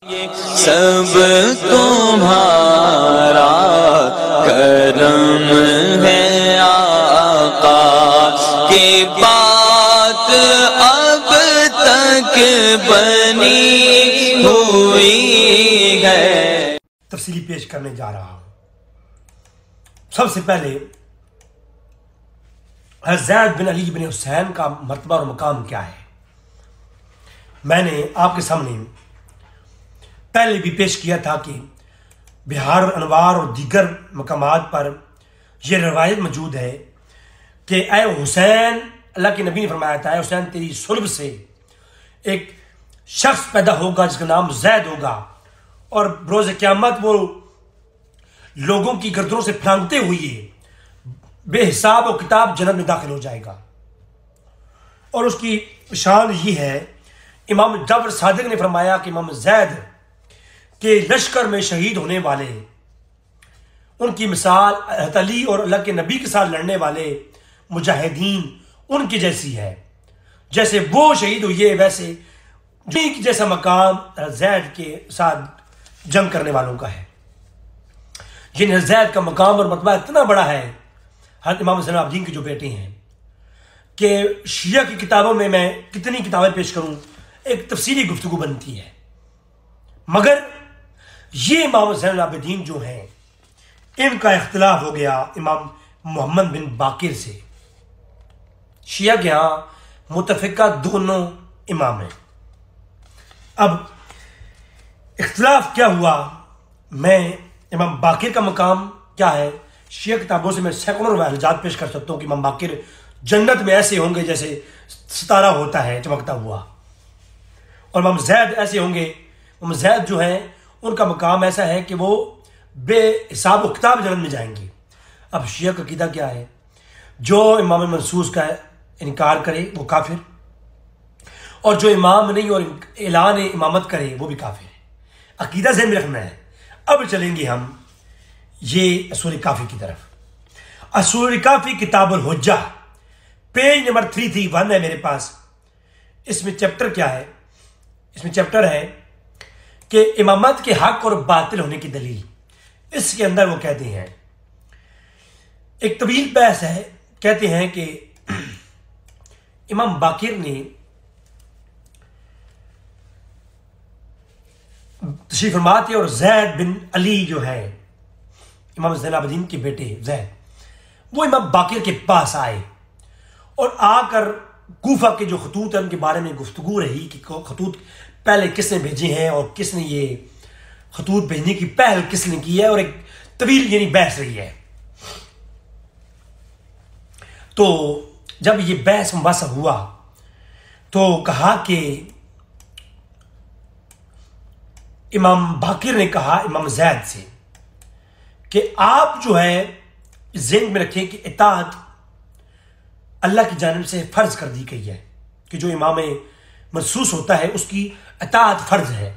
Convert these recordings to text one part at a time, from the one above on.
सब तुम्हारा करम है आका की बात अब तक बनी हुई है। तफसीली पेश करने जा रहा हूं। सबसे पहले ज़ैद बिन अली बिन हुसैन का मर्तबा और मकाम क्या है, मैंने आपके सामने पहले भी पेश किया था कि बिहार और अनवार और दीगर मकामात पर यह रवायत मौजूद है कि ऐ हुसैन, अल्लाह के नबी ने फरमाया था, ऐ हुसैन तेरी सुल्ब से एक शख्स पैदा होगा जिसका नाम ज़ैद होगा और रोज़ क़यामत वो लोगों की गर्दनों से फांगते हुए बेहिसाब और किताब जन्नत में दाखिल हो जाएगा। और उसकी शान ये है, इमाम जाफर सादिक ने फरमाया कि इमाम ज़ैद के लश्कर में शहीद होने वाले, उनकी मिसाल अली और अल्लाह के नबी के साथ लड़ने वाले मुजाहिदीन उनकी जैसी है। जैसे वो शहीद हुए वैसे जैसा मकाम ज़ैद के साथ जंग करने वालों का है। जिन ज़ैद का मकाम और मतबा इतना बड़ा है, हज़रत इमाम ज़ैनुल आबिदीन के जो बेटे हैं, कि शिया की किताबों में मैं कितनी किताबें पेश करूं, एक तफसीली गुफ्तगू बनती है। मगर ये इमाम ज़ैनुल आबिदीन जो हैं, इनका इख्तिलाफ हो गया इमाम मोहम्मद बिन बाकिर से। शिया के यहाँ मुतफ़िका दोनों इमाम हैं। अब इख्तिलाफ क्या हुआ, मैं इमाम बाकिर का मकाम क्या है, शिया किताबों से मैं सैकड़ों रवायत पेश कर सकता हूँ कि इमाम बाकिर जन्नत में ऐसे होंगे जैसे सितारा होता है चमकता हुआ, और इमाम ज़ैद ऐसे होंगे। इमाम ज़ैद जो हैं उनका मकाम ऐसा है कि वो बेहिसाब व किताब जन्नत में जाएंगे। अब शिया का अकीदा क्या है, जो इमाम मनसूस का इनकार करे वो काफिर, और जो इमाम नहीं और ऐलान इमामत करे वो भी काफिर है। अकीदा ज़हन में रखना है। अब चलेंगे हम ये असूल काफ़ी की तरफ। असूल काफ़ी किताबुल हुज्जा पेज नंबर 331 है मेरे पास। इसमें चैप्टर क्या है, इसमें चैप्टर है कि इमामत के हक और बातिल होने की दलील। इसके अंदर वो कहते हैं, एक तवील बहस है, कहते हैं कि इमाम बाकिर ने तशरीफ फरमाते और ज़ैद बिन अली जो है इमाम ज़ैनुल आबिदीन के बेटे ज़ैद, वो इमाम बाकिर के पास आए और आकर कूफा के जो खतूत हैं उनके बारे में गुफ्तगू रही कि खतूत पहले किसने भेजे हैं और किसने ये खतूत भेजने की पहल किसने की है, और एक तवील यानी बहस रही है। तो जब ये बहस मुबासा हुआ तो कहा कि इमाम बाकिर ने कहा इमाम ज़ैद से कि आप जो है ज़हन में रखें कि इताअत अल्लाह की जानिब से फ़र्ज कर दी गई है, कि जो इमाम महसूस होता है उसकी इताअत फ़र्ज है।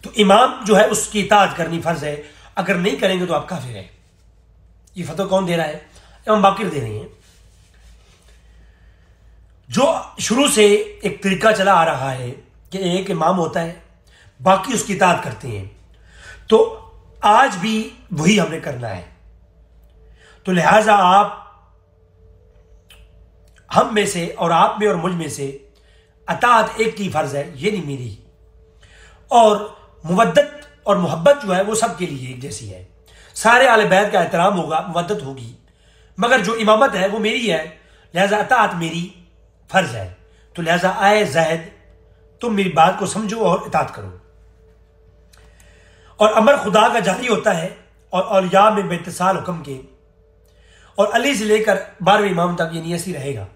तो इमाम जो है उसकी इताअत करनी फ़र्ज है, अगर नहीं करेंगे तो आप काफिर हैं। ये फतवा कौन दे रहा है, इमाम बाकिर दे रहे हैं। जो शुरू से एक तरीका चला आ रहा है कि एक इमाम होता है, बाकी उसकी इताअत करते हैं, तो आज भी वही हमें करना है। तो लिहाजा आप हम में से और आप में और मुझ में से अताअत एक की फर्ज है, ये नहीं मेरी। और मुवद्दत और मोहब्बत जो है वो सबके लिए एक जैसी है। सारे आले बैत का एहतराम होगा, मुवद्दत होगी, मगर जो इमामत है वो मेरी है, लिहाजा अताअत मेरी फर्ज है। तो लिहाजा आए ज़ैद, तुम मेरी बात को समझो और इताअत करो। और अमर खुदा का जारी होता है और औलिया में बेइत्तिसाल हुक्म के, और अली से लेकर 12वें इमाम तक ये ऐसी रहेगा।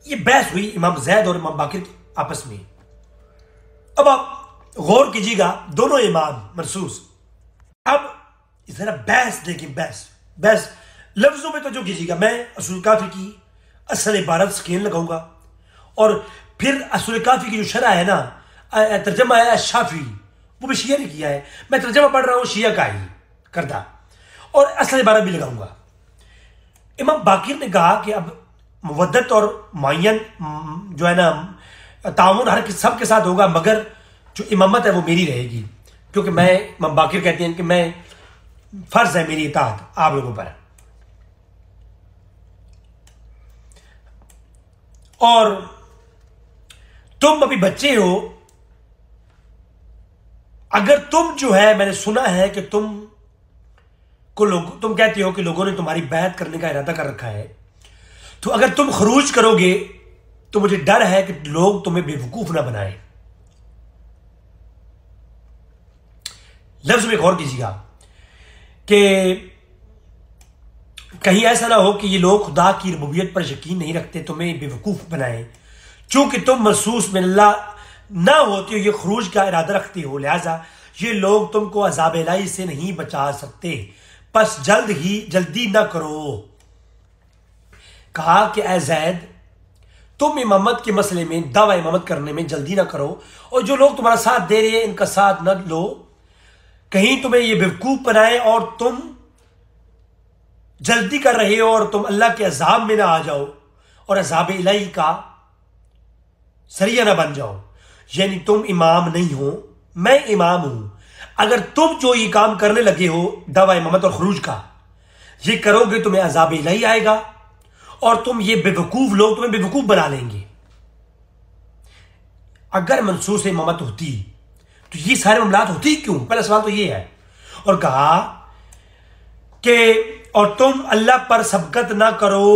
ये बहस हुई इमाम ज़ैद और इमाम बाकिर आपस में। अब आप गौर कीजिएगा, दोनों इमाम मनसूस। अब जरा बहस देखिए, बहस लफ्जों में तो जो कीजिएगा, मैं असूल काफ़ी की असल इबारत स्केल लगाऊंगा और फिर असूल काफ़ी की जो शरह है ना, तर्जमा है शाफी, वो भी शिया ने किया है, मैं तर्जमा पढ़ रहा हूं शिया का ही करदा, और असल इबारत भी लगाऊंगा। इमाम बाकिर ने कहा कि अब मुवद्दत और मुअय्यन जो है ना ताउन हर सब के साथ होगा, मगर जो इमामत है वो मेरी रहेगी, क्योंकि मैं इमाम बाकिर कहते हैं कि मैं फर्ज है मेरी इताअत आप लोगों पर। और तुम अभी बच्चे हो, अगर तुम जो है, मैंने सुना है कि तुम कहते हो कि लोगों ने तुम्हारी बैत करने का इरादा कर रखा है, तो अगर तुम खरूज करोगे तो मुझे डर है कि लोग तुम्हें बेवकूफ ना बनाए। लफ्ज में गौर कीजिएगा कि कहीं ऐसा ना हो कि ये लोग खुदा की रबूबियत पर यकीन नहीं रखते, तुम्हें बेवकूफ बनाए। चूंकि तुम महसूस में अल्लाह ना होती हो, ये खरूज का इरादा रखते हो, लिहाजा ये लोग तुमको अज़ाब इलाही से नहीं बचा सकते, बस जल्दी ना करो। कहा कि ऐ ज़ैद, तुम इमामत के मसले में दावा इमामत करने में जल्दी ना करो, और जो लोग तुम्हारा साथ दे रहे हैं इनका साथ न लो, कहीं तुम्हें ये बेवकूफ बनाए और तुम जल्दी कर रहे हो और तुम अल्लाह के अजाब में ना आ जाओ और अजाब इलाही का सरिया ना बन जाओ। यानी तुम इमाम नहीं हो, मैं इमाम हूं। अगर तुम जो ये काम करने लगे हो दावा इमामत और खरूज का, ये करोगे तुम्हें अजाब इलाही आएगा और तुम ये बेवकूफ लोग तुम्हें बेवकूफ बना लेंगे। अगर मनसूस इमामत होती तो ये सारे मामलात होती क्यों? पहला सवाल तो ये है। और कहा कि और तुम अल्लाह पर सबकत ना करो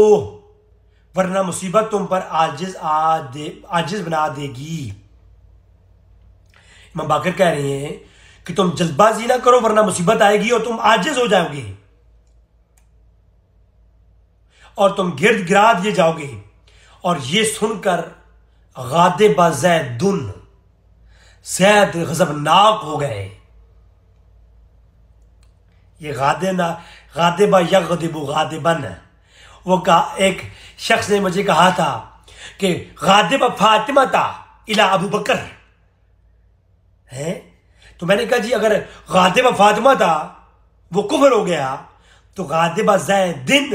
वरना मुसीबत तुम पर आजिज बना देगी। इमाम बाकिर कह रहे हैं कि तुम जल्दबाजी ना करो वरना मुसीबत आएगी और तुम आजिज हो जाओगे और तुम गिर्द गिरा दिए जाओगे। और ये सुनकर गादिबा ज़ैदुन, ज़ैद गज़बनाक हो गए। ये गादिबा यग़दिबु गादिबन, वो का एक शख्स ने मुझे कहा था कि गादिबा फातिमा था इला अबू बकर है। तो मैंने कहा जी अगर गादिबा फातिमा था वो कुफर हो गया तो गादिबा ज़ैदिन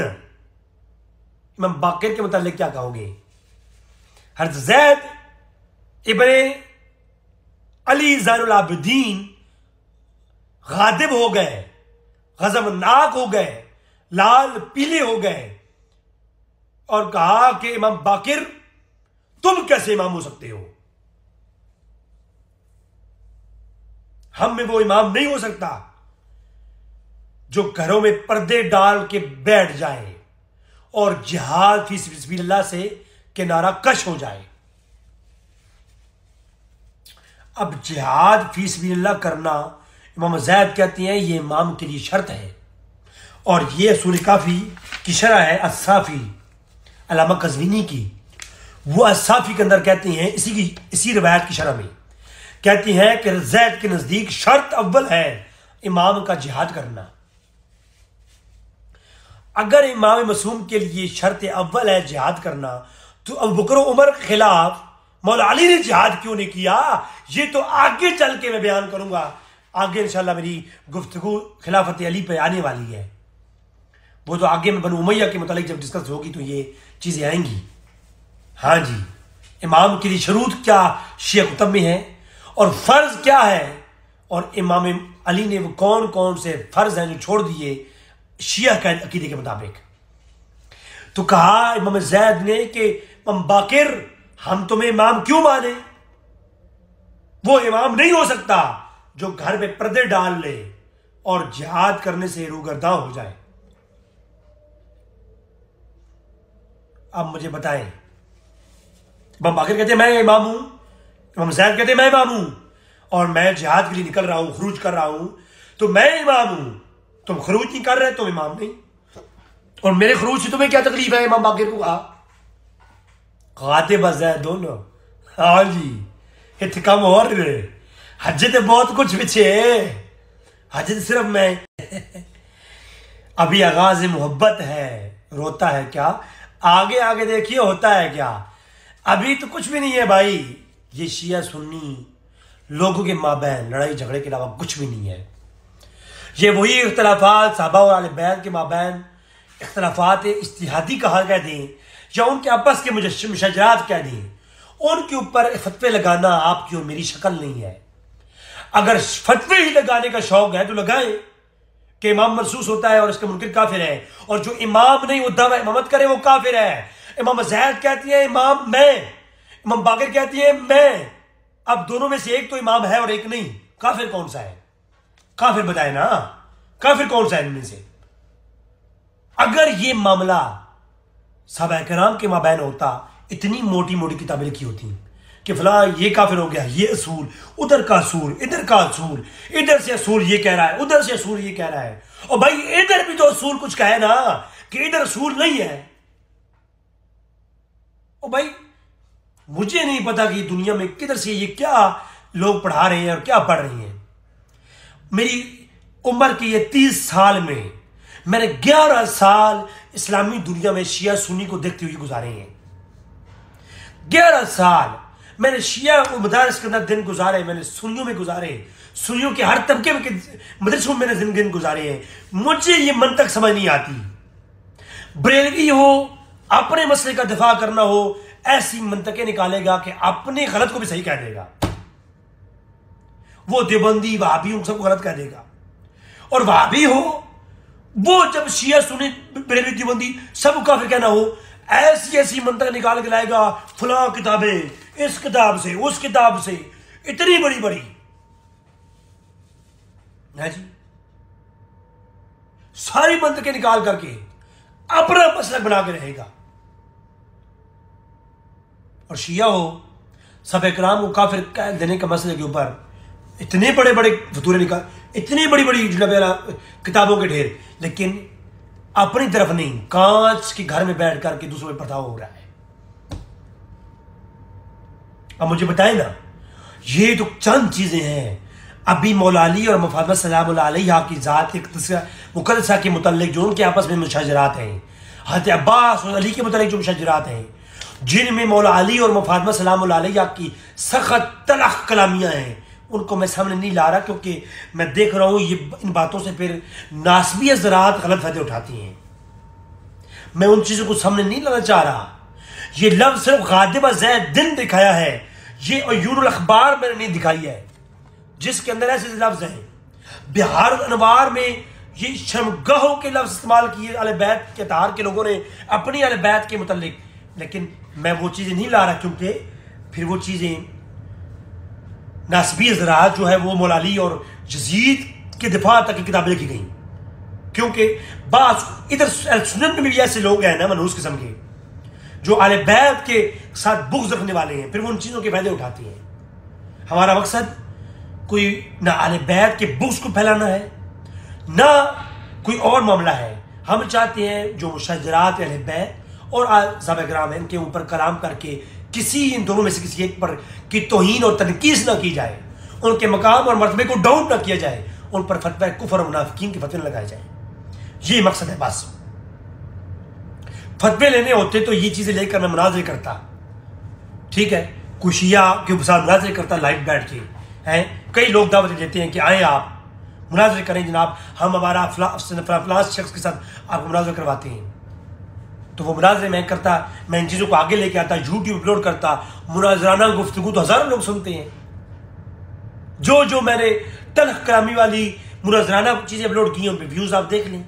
इमाम बाकिर के मुतालिक क्या कहोगे? हज़रत ज़ैद इब्ने अली ज़ैनुल आबिदीन गादिब हो गए, गज़बनाक हो गए, लाल पीले हो गए और कहा कि इमाम बाकिर तुम कैसे इमाम हो सकते हो? हम में वो इमाम नहीं हो सकता जो घरों में पर्दे डाल के बैठ जाए और जिहाद फी सबिलिल्लाह से किनारा कश हो जाए। अब जिहाद फी सबिलिल्लाह करना इमाम ज़ैद कहती हैं ये इमाम के लिए शर्त है। और ये सूरह काफी की शरह है अस्साफी अल्लामा कज़वीनी की। वो अस्साफी के अंदर कहती हैं इसी रिवायत की शरह में कहती हैं कि ज़ैद के नजदीक शर्त अव्वल है इमाम का जिहाद करना। अगर इमाम मासूम के लिए शर्त अव्वल है जिहाद करना तो अबू बकर उमर के खिलाफ मौला अली ने जिहाद क्यों नहीं किया? ये तो आगे चल के मैं बयान करूंगा। आगे इंशाल्लाह मेरी गुफ्तगू खिलाफत अली पे आने वाली है, वो तो आगे में बनु उमैया के मुतालिक जब डिस्कस होगी तो ये चीजें आएंगी। हाँ जी, इमाम के लिए शरूत क्या शिया कुतब में है और फर्ज क्या है, और इमाम अली ने वो कौन कौन से फर्ज हैं जो छोड़ दिए शिया के अकीदे के मुताबिक। तो कहा इमाम ज़ैद ने कि इमाम बाकिर हम तुम्हें इमाम क्यों माने? वो इमाम नहीं हो सकता जो घर में पर्दे डाल ले और जिहाद करने से रूगर्दा हो जाए। अब मुझे बताएं, इमाम बाकिर कहते हैं मैं इमाम हूं, इमाम ज़ैद कहते हैं मैं इमाम हूं और मैं जिहाद के लिए निकल रहा हूं, खरूज कर रहा हूं, तो मैं इमाम हूं। तुम खरूज नहीं कर रहे, तुम इमाम नहीं, और मेरे खरूज से तुम्हें क्या तकलीफ है? इमाम बाकिर को कहा गादिबा ज़ैदुन, हाँ जी इतने कम और हज तो बहुत कुछ पीछे है, हज सिर्फ मैं अभी आगाज मोहब्बत है, रोता है क्या? आगे आगे देखिए होता है क्या, अभी तो कुछ भी नहीं है भाई। ये शिया सुन्नी लोगों के माबैन लड़ाई झगड़े के अलावा कुछ भी नहीं है। ये वही इख्तलाफात साहबा और आले बैत के माबैन इख्तलाफात इज्तिहादी कहा कह दें या उनके आपस के मुशजरात कह दें, उनके ऊपर फतवे लगाना आपकी और मेरी शक्ल नहीं है। अगर फतवे ही लगाने का शौक है तो लगाए कि इमाम महसूस होता है और इसका मुनकिर काफिर है, और जो इमाम नहीं वो दावा इमामत करे वो काफिर है। इमाम ज़ैद कहती है इमाम मैं, इमाम बाकिर कहती है मैं। अब दोनों में से एक तो इमाम है और एक नहीं, काफिर कौन सा है? काफिर बताए ना, काफिर कौन सा है इनमें से? अगर ये मामला सहाबा किराम के माबैन होता, इतनी मोटी मोटी किताबें लिखी होती कि फला ये काफिर हो गया, ये असूल, उधर का असूल, इधर का असूल, इधर से असूल ये कह रहा है, उधर से असूल ये कह रहा है, और भाई इधर भी तो असूल कुछ कहे ना कि इधर असूल नहीं है। और भाई मुझे नहीं पता कि दुनिया में किधर से ये क्या लोग पढ़ा रहे हैं और क्या पढ़ रही हैं। मेरी उम्र के ये 30 साल में मैंने 11 साल इस्लामी दुनिया में शिया सुन्नी को देखते हुए गुजारे हैं। 11 साल मैंने शिया मदारस के अंदर दिन गुजारे, मैंने सुन्नियों में गुजारे, सुन्नियों के हर तबके में मदरसों में मैंने दिन गुजारे हैं। मुझे ये मंतक समझ नहीं आती, बरेलवी हो, अपने मसले का दिफा करना हो, ऐसी मंतकें निकालेगा कि अपने गलत को भी सही कह देगा। वो देवबंदी वहाबी उन सबको गलत कह देगा, और वहाबी हो वो जब शिया सुन्नी बरेलवी देवबंदी सब काफिर कहना हो, ऐसी ऐसी मंतक निकाल के लाएगा, फलां किताबें, इस किताब से, उस किताब से, इतनी बड़ी बड़ी है जी, सारी मंतकें निकाल करके अपना मसलक बना के रहेगा। और शिया हो सहाबा किराम को काफिर कह देने का मसले के ऊपर इतने बड़े बड़े फतूरे निकाल, इतनी बड़ी बड़ी किताबों के ढेर, लेकिन अपनी तरफ नहीं, कांच के घर में बैठ करके दूसरों में पर्दा हो रहा है। अब मुझे बताएं ना, ये तो चंद चीजें हैं। अभी मौला अली और मुफादमा सलामुल्लाह अलैहा की जात मुकद्दसा के मुतल्लिक जो उनके आपस में मुशजरात हैं, हज़रत अब्बास और अली के मुतल्लिक जो मुशजरात हैं, जिनमें मौला अली और मुफादमा सलामुल्लाह अलैहा की सख्त तलख कलामियां हैं, उनको मैं सामने नहीं ला रहा, क्योंकि मैं देख रहा हूं ये इन बातों से फिर नासबी ज़रात गलत फायदे उठाती हैं। मैं उन चीजों को सामने नहीं लाना चाह रहा। ये लफ्ज सिर्फ गादिबा ज़ैद दिन दिखाया है, ये अयूनुल अखबार मैंने नहीं दिखाई है, जिसके अंदर ऐसे लफ्ज हैं। बिहार अनवार में ये शर्मगाहों के लफ्ज इस्तेमाल किए अहले बैत के तार के लोगों ने अपनी अहले बैत के मुतल्लिक, लेकिन मैं वो चीजें नहीं ला रहा, क्योंकि फिर वो चीजें नासबी ज़रात जो है वो मौला अली और यजीद के दिफा तक की किताबें लिखी गई, क्योंकि बात इधर सुन्नत में भी ऐसे लोग हैं ना मनहूस किस्म के, जो अहले बैत के साथ बुग़्ज़ रखने वाले हैं, फिर वो उन चीजों के फायदे उठाती हैं। हमारा मकसद कोई ना अहले बैत के बुग़्ज़ को फैलाना है, ना कोई और मामला है। हम चाहते हैं जो मुशजरात अहले बैत और सहाबा किराम हैं, इनके ऊपर कलाम करके किसी इन दोनों में से किसी एक पर की तौहीन और तनकीस ना की जाए, उनके मकाम और मर्तबे को डाउन ना किया जाए, उन पर फतवा कुफर और मुनाफिकीन के फतवे लगाए जाए। ये मकसद है बस। फतवे लेने होते तो ये चीजें लेकर मैं मुनाज़रे करता, ठीक है, कोई शिया के साथ मुनाज़रे करता लाइव बैठ के हैं। कई लोग दावत देते हैं कि आए आप मुनाज़रे करें जनाब, हम हमारा फलां शख्स के साथ आपको मुनाज़रा करवाते हैं। तो वो मुनाज़रे मैं करता, मैं इन चीज़ों को आगे लेके आता, यूट्यूब अपलोड करता, मुनाज़राना गुफ्तगू तो हज़ारों लोग सुनते हैं। जो मैंने तल्ख कलामी वाली मुनाज़राना चीज़ें अपलोड की हैं उन पर व्यूज़ आप देख लें,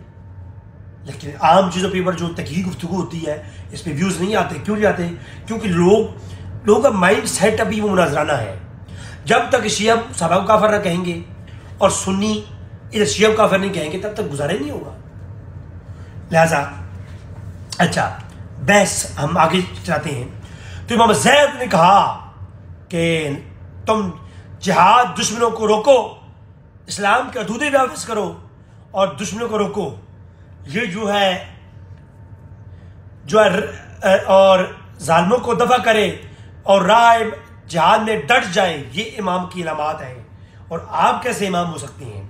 लेकिन आम चीज़ों पर जो तकलीफ गुफ्तगू होती है इस पर व्यूज़ नहीं आते। क्यों नहीं आते? क्योंकि लोगों का माइंड सेट अभी वो मुनाज़राना है। जब तक शिया सहाबा को काफिर ना कहेंगे और सुन्नी इधर शिया को काफिर नहीं कहेंगे, तब तक गुजारा नहीं होगा। लिहाजा अच्छा बहस हम आगे चलाते हैं। तो इमाम ज़ैद ने कहा कि तुम जिहाद दुश्मनों को रोको, इस्लाम के अदूदे वापस करो और दुश्मनों को रोको। ये जो है और जालिमों को दफा करे और राह जिहाद में डट जाए, ये इमाम की इलामात है। और आप कैसे इमाम हो सकते हैं?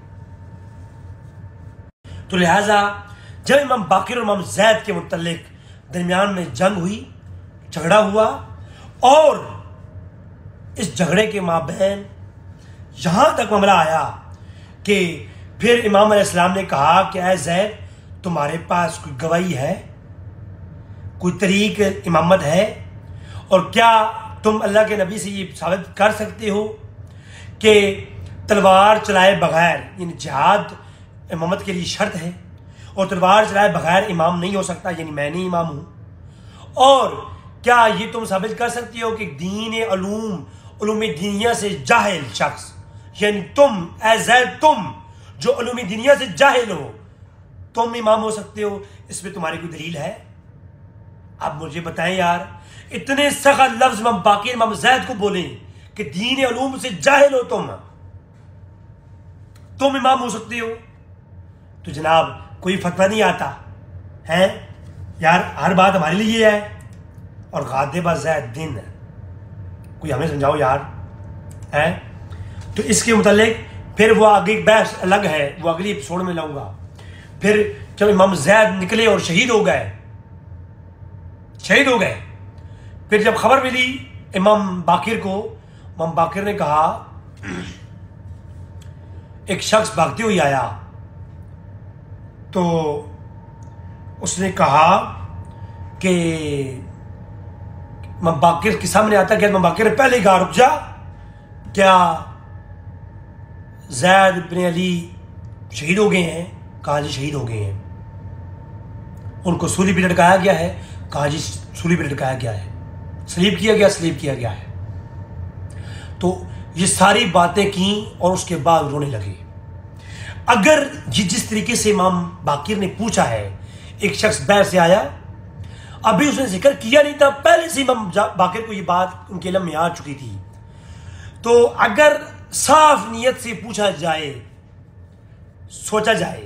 तो लिहाजा जब इमाम बाकिर और इमाम ज़ैद के मुतल्लिक दरमियान में जंग हुई, झगड़ा हुआ, और इस झगड़े के माबैन यहां तक मामला आया कि फिर इमाम अलैहिस्सलाम ने कहा कि ऐ ज़ैद, तुम्हारे पास कोई गवाही है, कोई तरीक इमामत है, और क्या तुम अल्लाह के नबी से ये साबित कर सकते हो कि तलवार चलाए बगैर, यानी जिहाद इमामत के लिए शर्त है, और तलवार चलाए बगैर इमाम नहीं हो सकता, यानी मैं नहीं इमाम हूं। और क्या ये तुम साबित कर सकती हो कि दीन उलूम दीनिया से जाहिल शख्स, यानी तुम तुम जो उलूम दीनिया से जाहिल हो, तुम इमाम हो सकते हो? इसमें तुम्हारी कोई दलील है? आप मुझे बताएं यार, इतने सख्त लफ्ज इमाम बाकिर इमाम ज़ैद को बोले कि दीन उलूम से जाहिल हो तुम इमाम हो सकते हो, तो जनाब कोई फतवा नहीं आता है यार, हर बात हमारे लिए है। और गादिबा ज़ैद दिन, कोई हमें समझाओ यार है। तो इसके मुतालिक फिर वो आगे एक बहस अलग है, वो अगली एपिसोड में लाऊंगा। फिर जब इमाम ज़ैद निकले और शहीद हो गए, फिर जब खबर मिली इमाम बाकिर को, इमाम बाकिर ने कहा, एक शख्स भागते हुए आया, तो उसने कहा कि इमाम बाकिर के सामने आता गया। इमाम बाकिर ने पहले ही कहा, रुक जा, क्या ज़ैद इब्न अली शहीद हो गए हैं? कहा जी शहीद हो गए हैं। उनको सूली पे लटकाया गया है? कहा जी सूली पे लटकाया गया है। सलीब किया गया है। तो ये सारी बातें की और उसके बाद रोने लगे। अगर ये जिस तरीके से इमाम बाकिर ने पूछा है, एक शख्स बैर से आया, अभी उसने जिक्र किया नहीं था, पहले से इमाम बाकिर को ये बात उनके इल्म में आ चुकी थी। तो अगर साफ नीयत से पूछा जाए, सोचा जाए,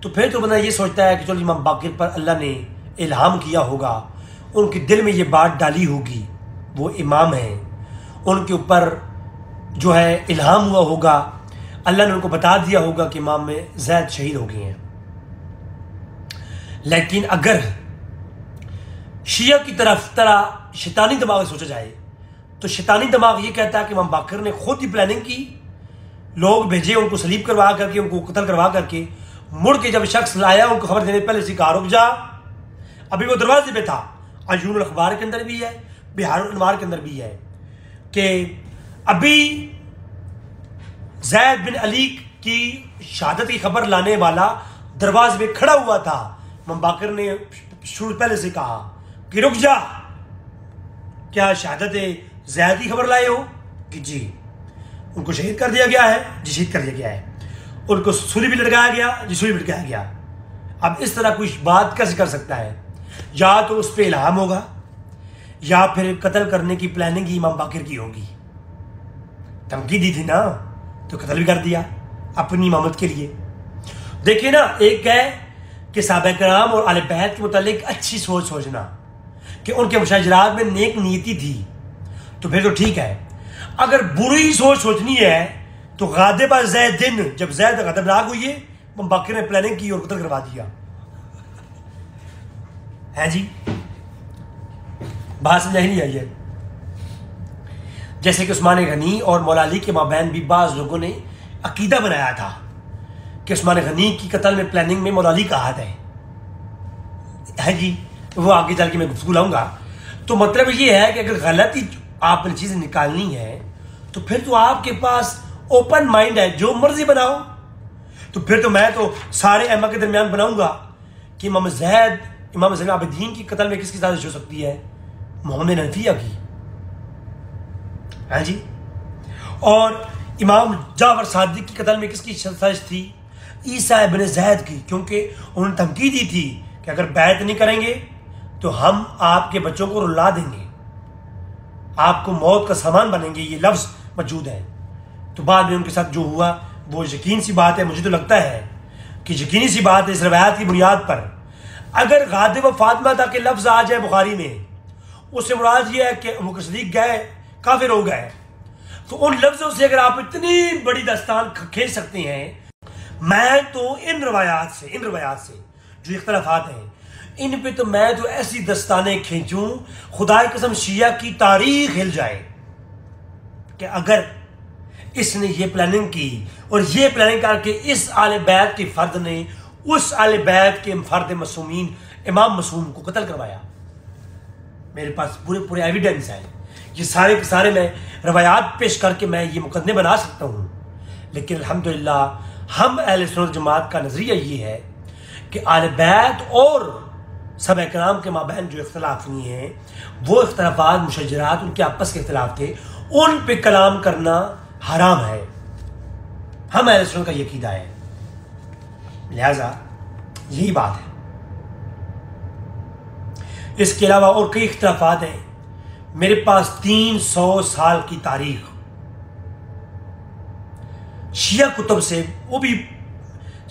तो फिर तो बंदा ये सोचता है कि चलो इमाम बाकिर पर अल्लाह ने इल्हाम किया होगा, उनके दिल में ये बात डाली होगी, वो इमाम हैं, उनके ऊपर जो है इल्हाम हुआ होगा, अल्लाह ने उनको बता दिया होगा कि इमाम में ज़ैद शहीद हो गए हैं। लेकिन अगर शिया की तरह शैतानी दिमाग सोचा जाए, तो शैतानी दिमाग ये कहता है कि इमाम बाकिर ने खुद ही प्लानिंग की, लोग भेजे, उनको सलीब करवा करके, उनको कत्ल करवा करके, मुड़ के जब शख्स लाया, उनको खबर देने पहले से कहा रुक जा। अभी वो दरवाजे पे था। अजून अखबार के अंदर भी है, बिहार अनवार के अंदर भी है कि अभी ज़ैद बिन अली की शहादत की खबर लाने वाला दरवाजे पे खड़ा हुआ था। इमाम बाकिर ने शुरू पहले से कहा कि रुक जा, क्या शहादत ज़ैद की खबर लाए हो? कि जी। उनको शहीद कर दिया गया है? जी शहीद कर दिया गया है। उनको सूली भी लटकाया गया? जी सूली भी लटकाया गया। अब इस तरह कुछ बात कैसे कर सकता है? या तो उस पर इल्हाम होगा, या फिर कत्ल करने की प्लानिंग ही इमाम बाकिर की होगी। धमकी दी थी ना, तो कत्ल भी कर दिया अपनी इमामत के लिए। देखिए ना, एक है कि सहाबा किराम और आले बैत के मुतालिक अच्छी सोच सोचना कि उनके मुशाजरात में नेक नीति थी, तो फिर तो ठीक है। अगर बुरी सोच सोचनी है तो गादिबा ज़ैद दिन, जब ज़ैद गज़बनाक हुई है, इमाम बाकिर ने प्लानिंग की और कत्ल करवा दिया है जी। बात समझ नहीं आई है। जैसे कि उस्मान गनी और मौला अली के माबैन भी बाज़ लोगों ने अकीदा बनाया था कि उस्मान गनी की कत्ल में प्लानिंग में मौला अली का हाथ है जी। वो आगे चल के मैं गुफ्तगू लाऊंगा। तो मतलब ये है कि अगर गलती आपने चीज़ें निकालनी है, तो फिर तो आपके पास ओपन माइंड है, जो मर्जी बनाओ। तो फिर तो मैं तो सारे अहमा के दरमियान बनाऊंगा कि इमाम ज़ैन आबिदीन की कत्ल में किसकी साजिश हो सकती है? मोहम्मद हनफिया की, हाँ जी। और इमाम जाफर सादिक की कत्ल में किसकी साजिश थी? ईसा इब्न ज़ैद की, क्योंकि उन्होंने धमकी दी थी कि अगर बैत नहीं करेंगे तो हम आपके बच्चों को रुला देंगे, आपको मौत का सामान बनेंगे। ये लफ्ज़ मौजूद है। तो बाद में उनके साथ जो हुआ वो यकीन सी बात है। मुझे तो लगता है कि यकीनी सी बात है, इस रवायत की बुनियाद पर अगर गादिब फातिमा तक के लफ्ज़ आ जाए बुखारी में, उससे मुराद ये है कि अबू बकर सिद्दीक़ गए, काफिर हो गए, तो उन लफ्ज़ों से अगर आप इतनी बड़ी दास्तान खींच सकते हैं, मैं तो इन रवायात से जो इख्तलाफात हैं, इन पे तो मैं तो ऐसी दस्तानें खींचूं, खुदा की कसम शिया की तारीख हिल जाए कि अगर इसने ये प्लानिंग की और ये प्लानिंग करके इस आले बैत के फर्द ने उस आले बैत के फर्द मसूमीन इमाम मसूम को कत्ल करवाया। मेरे पास पूरे एविडेंस है। ये सारे के सारे मैं रवायात पेश करके मैं ये मुकदमे बना सकता हूँ लेकिन अल्हम्दुलिल्लाह हम अहले सुन्नत जमात का नज़रिया ये है कि आले बैत और सहाबा किराम के माबैन जो इख्तलाफ हुए हैं वो इख्तलाफात मुशज्जरात उनके आपस के इख्तलाफ थे, उन पे कलाम करना हराम है। हम अहले सुन्नत का ये अकीदा है, लिहाजा यही बात है। इसके अलावा और कई इख्तलाफात हैं। मेरे पास 300 साल की तारीख शिया कुतुब से, वो भी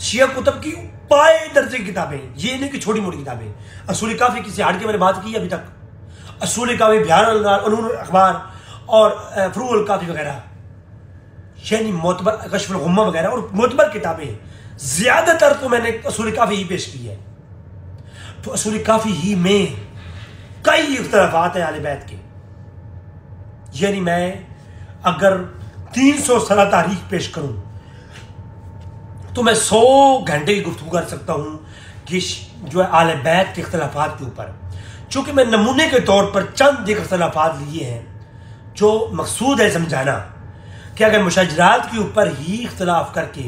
शिया कुतुब की पाए दर्जे की किताबें, ये नहीं कि छोटी मोटी किताबें। असूल काफी किसी हाड़ की मैंने बात की अभी तक, असूल काफी, बिहार अखबार और फरूल काफी वगैरह, यानी मोतबर कश्फुल गुम्मा वगैरह और मोतबर किताबें ज्यादातर तो मैंने असूल काफी ही पेश की है। तो असूल काफी ही में कई इख्तलाफात हैं आले बैत के, यानी मैं अगर 300 साल तारीख पेश करूं तो मैं 100 घंटे की गुफ्तगू कर सकता हूं कि जो है आले बैत के इख्तलाफात के ऊपर। चूंकि मैं नमूने के तौर पर चंद एक इख्तलाफात लिए हैं जो मकसूद है समझाना कि अगर मुशज्जरात के ऊपर ही इख्तलाफ करके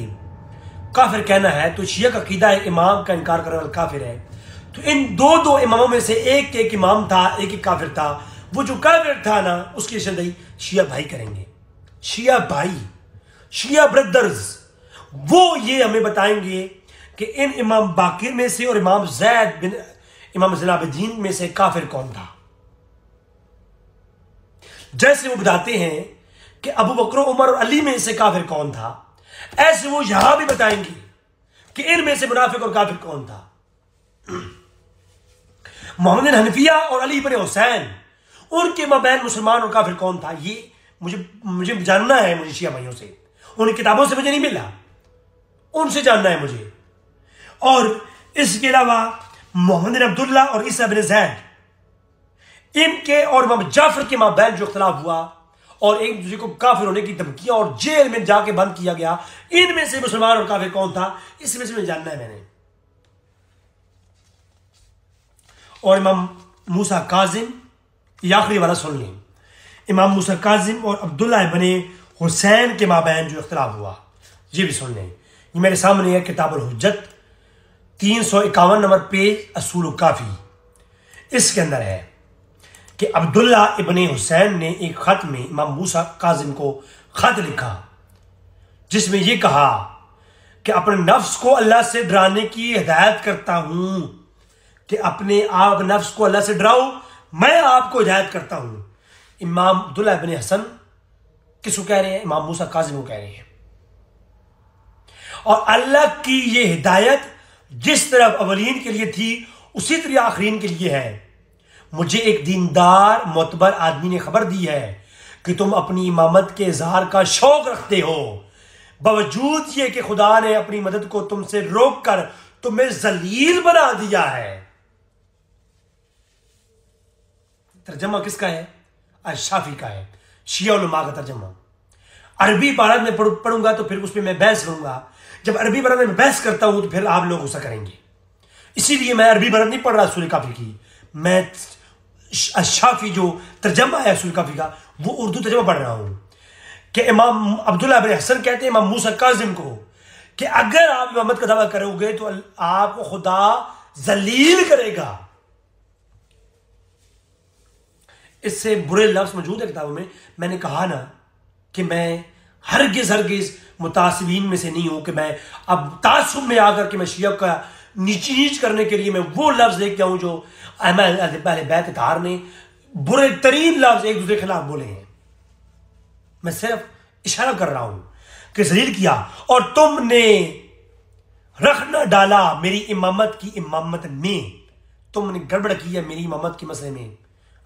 काफिर कहना है तो शिया का अकीदा है इमाम का इनकार करने वाला काफिर है। तो इन दो इमामों में से एक इमाम था, एक काफिर था। वो जो काफिर था ना, उसकी निशानदेही शिया भाई करेंगे। शिया भाई, शिया ब्रदर्स, वो ये हमें बताएंगे कि इन इमाम बाकिर में से और इमाम जैद बिन इमाम ज़ैनुलआबिदीन में से काफिर कौन था। जैसे वो बताते हैं कि अबू बकर, उमर और अली में से काफिर कौन था, ऐसे वो यहां भी बताएंगे कि इनमें से मुनाफिक और काफिर कौन था। मोहम्मद बिन हनफिया और अली बिन हुसैन, उनके माबैन मुसलमान और काफिर कौन था, ये मुझे जानना है। मुझे शिया भाइयों से, उन किताबों से मुझे नहीं मिला, उनसे जानना है मुझे। और इसके अलावा मोहम्मद बिन अब्दुल्ला और ईसा बिन ज़ैद, इनके और इमाम जाफर के माबैन जो इख्तलाफ हुआ और एक दूसरे को काफिर होने की धमकियां और जेल में जाके बंद किया गया, इनमें से मुसलमान और काफिर कौन था, इसमें से जानना है मैंने। और इमाम मूसा काजिम, ये आखिरी वाला सुन लें, इमाम मूसा काजिम और अब्दुल्ला इब्न हुसैन के माबैन जो इख्तलाफ हुआ, ये भी सुन लें। ये मेरे सामने है किताबुल हुज्जत 351 नंबर पेज, असूल काफी। इसके अंदर है कि अब्दुल्ला इब्न हुसैन ने एक खत में इमाम मूसा काजिम को खत लिखा जिसमें यह कहा कि अपने नफ्स को अल्लाह से डराने की हिदायत करता हूं, कि अपने आप नफ्स को अल्लाह से डराओ, मैं आपको हिदायत करता हूं। इमाम अब्दुल्ला इब्न हसन किसको कह रहे हैं? इमाम मूसा काजिम को कह रहे हैं। और अल्लाह की यह हिदायत जिस तरफ अवलीन के लिए थी उसी तरह आखरीन के लिए है। मुझे एक दीनदार मोतबर आदमी ने खबर दी है कि तुम अपनी इमामत के इजहार का शौक रखते हो, बावजूद ये कि खुदा ने अपनी मदद को तुमसे रोक कर तुम्हें जलील बना दिया है। तर्जमा किसका है? अश-शाफी का है, शिया उलमा का तर्जमा। अरबी इबारत में पढ़ूंगा तो फिर उस पर मैं बहस करूंगा। जब अरबी इबारत में बहस करता हूं तो फिर आप लोग गुस्सा करेंगे, इसीलिए मैं अरबी इबारत नहीं पढ़ रहा सूरह काफी की, मैं अश-शाफी जो तर्जमा है सूरह काफी का वो उर्दू तर्जमा पढ़ रहा हूं। कि इमाम अब्दुल्ला इब्न हसन कहते हैं इमाम मूसा काजिम को कि अगर आप इमामत का दावा करोगे तो आपको खुदा जलील करेगा। इससे बुरे लफ्ज मौजूद है किताबों में। मैंने कहा ना कि मैं हरगिज मुतासिबीन में से नहीं हूं कि मैं अब तासुब में आकर के मैं शिया का नीच करने के लिए मैं वो लफ्ज लेके आऊं जो पहले बैतदार ने बुरे तरीन लफ्ज एक दूसरे के खिलाफ बोले हैं। मैं सिर्फ इशारा कर रहा हूं कि जलील किया और तुमने रख न डाला मेरी इमामत की इमामत में, तुमने गड़बड़ की है मेरी इमामत के मसले में।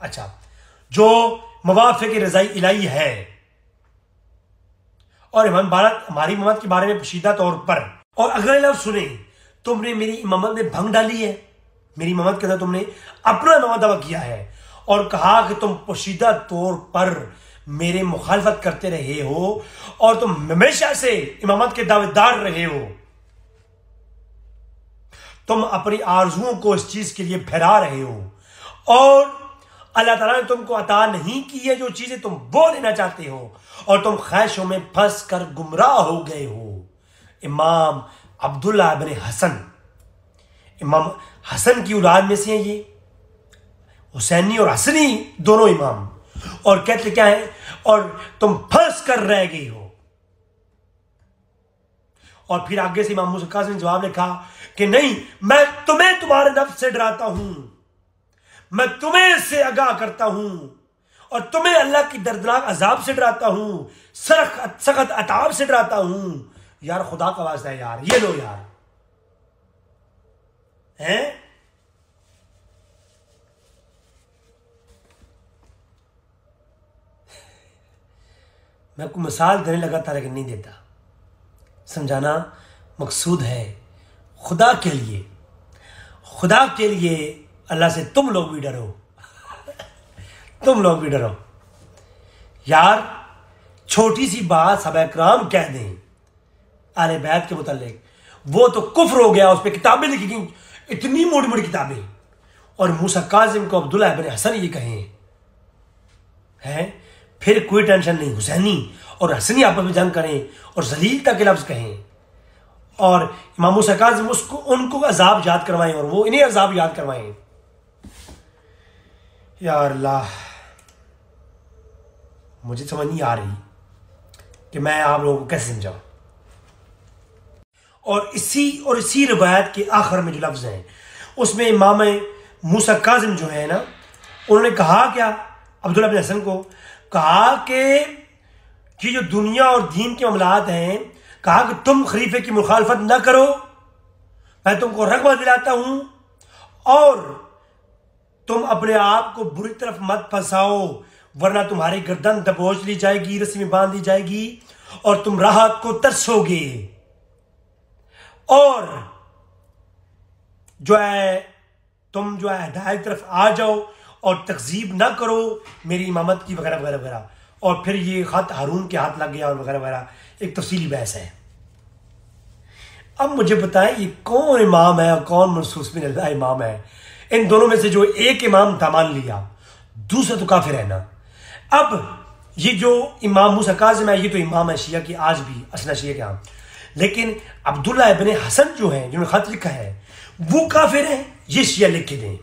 अच्छा, जो मवाफिक रज़ाई इलाही है और हमारी इमामत के बारे में पोशीदा तौर पर, और अगले लफ्ज सुने, तुमने मेरी इमामत में भंग डाली है, मेरी इमामत के अंदर तुमने अपना इमामत दावा किया है और कहा कि तुम पोशीदा तौर पर मेरे मुखालफत करते रहे हो और तुम हमेशा से इमामत के दावेदार रहे हो। तुम अपनी आरजुओं को इस चीज के लिए फहरा रहे हो और अल्लाह ताला ने तुमको अता नहीं की है जो चीजें तुम वो लेना चाहते हो, और तुम ख्वाहिशों में फंस कर गुमराह हो गए हो। इमाम अब्दुल्ला इब्न हसन, इमाम हसन की औलाद में से हैं ये, हुसैनी और हसनी दोनों इमाम, और कहते क्या है, और तुम फंस कर रह गई हो। और फिर आगे से इमाम मूसा काज़िम ने जवाब लिखा कि नहीं, मैं तुम्हें तुम्हारे नफ्स से डराता हूं, मैं तुम्हें इससे आगाह करता हूं, और तुम्हें अल्लाह की दर्दनाक अजाब से डराता हूं, सख्त अताब से डराता हूं। यार खुदा का वास्ता है यार, ये लो यार, हैं? मैं आपको मिसाल देने लगा था लेकिन नहीं देता। समझाना मकसूद है। खुदा के लिए अल्लाह से तुम लोग भी डरो तुम लोग भी डरो यार। छोटी सी बात सहाबा इकराम कह दें आले बैत के मुतालिक, वो तो कुफ्र हो गया, उस पर किताबें लिखी गई, इतनी मोटी मोटी किताबें, और मूसा काजिम को अब्दुल्ला इब्न हसन ये कहें हैं, फिर कोई टेंशन नहीं, हुसैनी और हसनी आपस में जंग करें और जलीलता के लफ्ज कहें, और इमाम मूसा काजिम उसको उनको अजाब याद करवाएं और वो इन्हें अजाब याद करवाएं। या अल्लाह, मुझे समझ नहीं आ रही कि मैं आप लोगों को कैसे समझाऊं। और इसी रिवायत के आखिर में जो लफ्ज हैं उसमें इमाम मूसा काजिम जो है ना, उन्होंने कहा क्या, अब्दुल्ला इब्न हसन को कहा कि जो दुनिया और दीन के मामलात हैं, कहा कि तुम खलीफे की मुखालफत न करो, मैं तुमको रगबा दिलाता हूं, और तुम अपने आप को बुरी तरफ मत फंसाओ, वरना तुम्हारी गर्दन दबोच ली जाएगी, रस्सी में बांध दी जाएगी, और तुम राहत को तरसोगे, और तुम जो है हिदायत तरफ आ जाओ और तकजीब ना करो मेरी इमामत की, वगैरह वगैरह वगैरह। और फिर ये खत हारून के हाथ लग गया और वगैरह वगैरह, एक तफसीली बहस है। अब मुझे बताएं ये कौन इमाम है और कौन मनसूस बिन अल्लाह इमाम है? इन दोनों में से जो एक इमाम था मान लिया, दूसरा तो काफिर है ना। अब ये जो इमाम मूसा काज़िम है, ये तो इमाम है शिया की आज भी, असना शिया के यहाँ, लेकिन अब्दुल्ला इब्न हसन जो है जिन्होंने खत लिखा है वो काफिर है, ये शिया लिख के दें।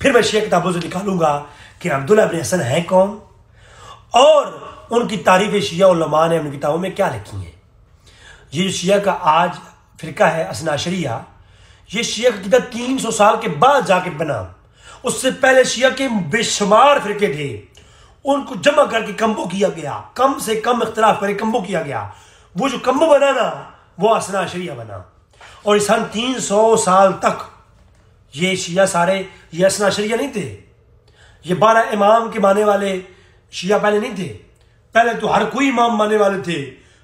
फिर मैं शिया किताबों से निकालूंगा कि अब्दुल्ला इब्न हसन है कौन, और उनकी तारीफ शिया उलमा ने उनकी किताबों में क्या लिखी है। ये जो शिया का आज फिरका है असनाशरिया, ये शिया का किताब 300 साल के बाद जाके बना। उससे पहले शिया के बेशुमार फिरके थे, उनको जमा करके कम्बो किया गया, कम से कम इख्तिलाफ करके कम्बो किया गया। वो जो कम्बो बना ना, वो असनाशरिया बना। और इस 300 साल तक ये शिया सारे ये असनाशरिया नहीं थे, ये 12 इमाम के मानने वाले शिया पहले नहीं थे। पहले तो हर कोई इमाम मानने वाले थे,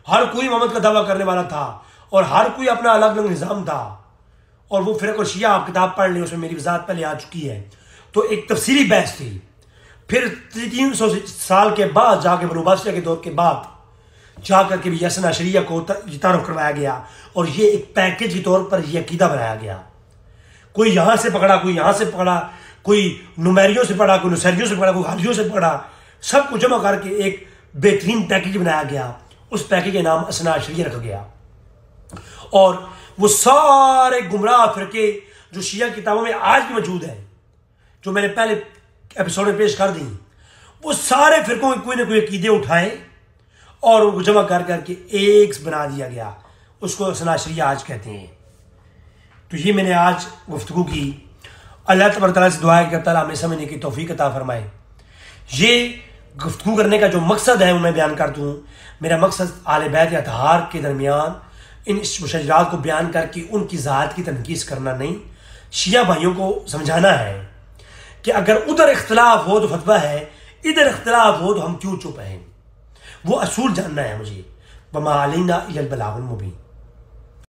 हर कोई इमामत का दावा करने वाला था, और हर कोई अपना अलग अलग निज़ाम था। और वो फिर को शिया आप किताब पढ़ लें, उसमें मेरी वजाहत पहले आ चुकी है। तो एक तफसीली बहस थी। फिर 300 साल के बाद जाके बनु बादशाह के दौर के बाद जाकर के भी असना शरिया को तारुफ करवाया गया, और ये एक पैकेज के तौर पर यह अकीदा बनाया गया। कोई यहां से पकड़ा, कोई यहां से पकड़ा, कोई नुमेरियों से पढ़ा, कोई नुसैरियों से पढ़ा, कोई हालियों से पढ़ा, सबको जमा करके एक बेहतरीन पैकेज बनाया गया। उस पैकेज का नाम असना शरिया रखा गया। और वो सारे गुमराह फिरके जो शिया किताबों में आज भी मौजूद है, जो मैंने पहले एपिसोड में पेश कर दी, वो सारे फिरकों के कोई ना कोई अकीदे उठाए और उनको जमा कर करके एक बना दिया गया। उसको असना शरिया आज कहते हैं। तो ये मैंने आज गुफ्तगू की। अल्लाह तबारक तआला से दुआ है कि अल्लाह हमें समझने की तौफीक अता फरमाए। ये गुफ्तगू करने का जो मकसद है वो मैं बयान कर दूँ। मेरा मकसद आले बैत अतहार के दरमियान इन मुशजरात को बयान करके उनकी ज़ात की तनकीस करना नहीं, शिया भाइयों को समझाना है कि अगर उधर इख्तलाफ हो तो फतवा है, इधर इख्तलाफ हो तो हम क्यों चुप हैं। वो असूल जानना है मुझे। वमा अलैना इल्लल बलागुल मुबीन।